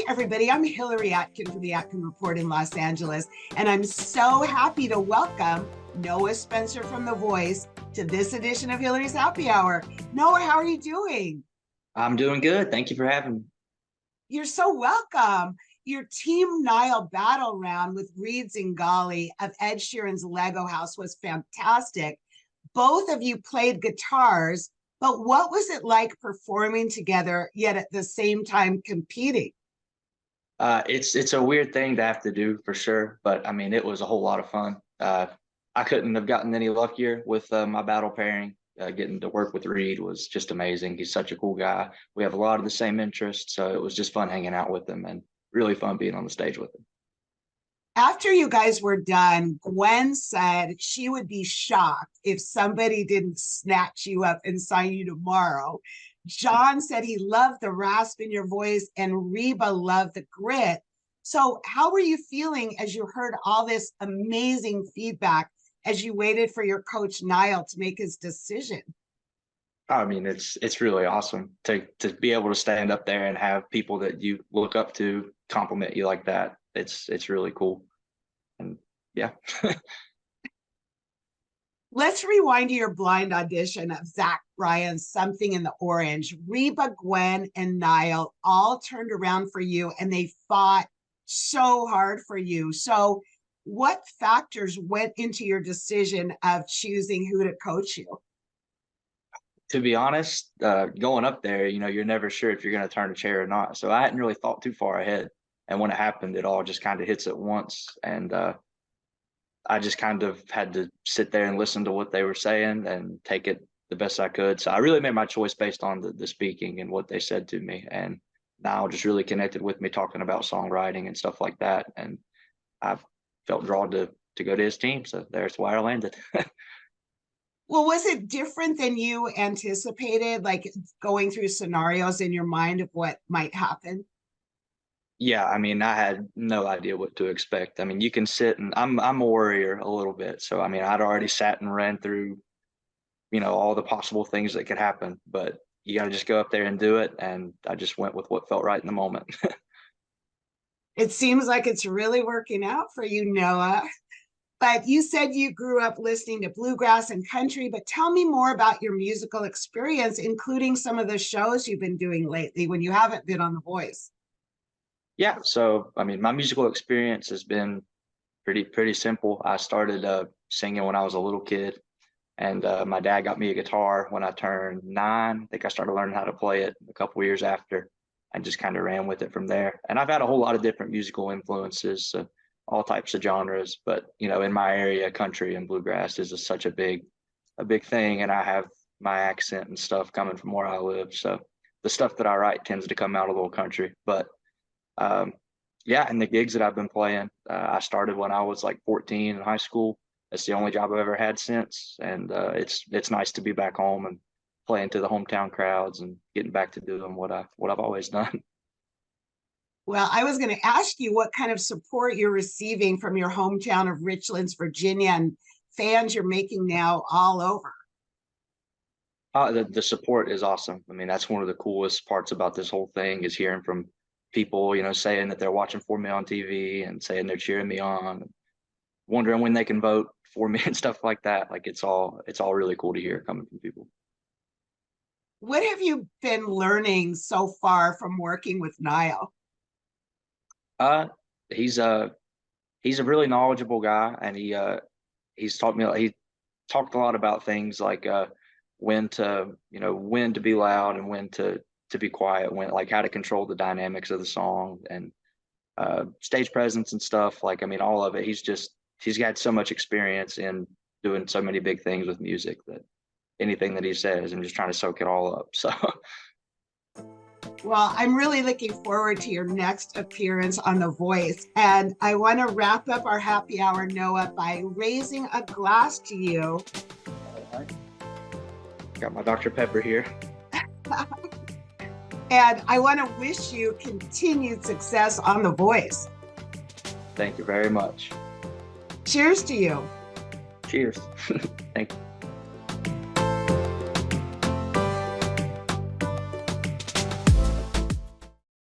everybody. I'm Hillary Atkin from the Atkin Report in Los Angeles, and I'm so happy to welcome Noah Spencer from The Voice to this edition of Hillary's Happy Hour. Noah, how are you doing? I'm doing good. Thank you for having me. You're so welcome. Your Team Niall battle round with Reed Zingali of Ed Sheeran's Lego House was fantastic. Both of you played guitars, but what was it like performing together, yet at the same time competing? It's a weird thing to have to do for sure, but I mean, it was a whole lot of fun. I couldn't have gotten any luckier with my battle pairing. Getting to work with Reed was just amazing. He's such a cool guy. We have a lot of the same interests, so it was just fun hanging out with him and really fun being on the stage with him. After you guys were done, Gwen said she would be shocked if somebody didn't snatch you up and sign you tomorrow. John said he loved the rasp in your voice, and Reba loved the grit. So how were you feeling as you heard all this amazing feedback as you waited for your coach Niall to make his decision? I mean, it's really awesome to be able to stand up there and have people that you look up to compliment you like that. It's really cool. And yeah. Let's rewind to your blind audition of Zach Bryan's Something in the Orange. Reba, Gwen, and Niall all turned around for you, and they fought so hard for you. So what factors went into your decision of choosing who to coach you? To be honest, going up there, you're never sure if you're going to turn a chair or not. So I hadn't really thought too far ahead. And when it happened, it all just kind of hits at once. And I just kind of had to sit there and listen to what they were saying and take it the best I could. So I really made my choice based on the speaking and what they said to me. And Niall just really connected with me talking about songwriting and stuff like that. And I felt drawn to go to his team. So there's why I landed. Well, was it different than you anticipated, like going through scenarios in your mind of what might happen? Yeah, I mean, I had no idea what to expect. I mean, you can sit and I'm a worrier a little bit. So I mean, I'd already sat and ran through, all the possible things that could happen, but you got to just go up there and do it. And I just went with what felt right in the moment. It seems like it's really working out for you, Noah. But you said you grew up listening to bluegrass and country, but tell me more about your musical experience, including some of the shows you've been doing lately when you haven't been on The Voice. Yeah, so I mean, my musical experience has been pretty simple. I started singing when I was a little kid, and my dad got me a guitar when I turned 9. I think I started learning how to play it a couple of years after, and just kind of ran with it from there. And I've had a whole lot of different musical influences, all types of genres. But in my area, country and bluegrass is such a big thing, and I have my accent and stuff coming from where I live. So the stuff that I write tends to come out a little country, but yeah, and the gigs that I've been playing, I started when I was like 14 in high school. That's the only job I've ever had since, and it's nice to be back home and playing to the hometown crowds and getting back to doing what I've always done. Well, I was going to ask you what kind of support you're receiving from your hometown of Richlands, Virginia, and fans you're making now all over. The support is awesome. I mean, that's one of the coolest parts about this whole thing is hearing from people, saying that they're watching for me on TV and saying they're cheering me on, wondering when they can vote for me and stuff like that. Like it's all really cool to hear coming from people. What have you been learning so far from working with Niall? He's a really knowledgeable guy, and he's taught me. He talked a lot about things like when to be loud and when to be quiet, when like how to control the dynamics of the song and stage presence and stuff. Like I mean, all of it. He's got so much experience in doing so many big things with music that anything that he says, I'm just trying to soak it all up. So. Well, I'm really looking forward to your next appearance on The Voice. And I want to wrap up our happy hour, Noah, by raising a glass to you. Got my Dr. Pepper here. And I want to wish you continued success on The Voice. Thank you very much. Cheers to you. Cheers. Thank you.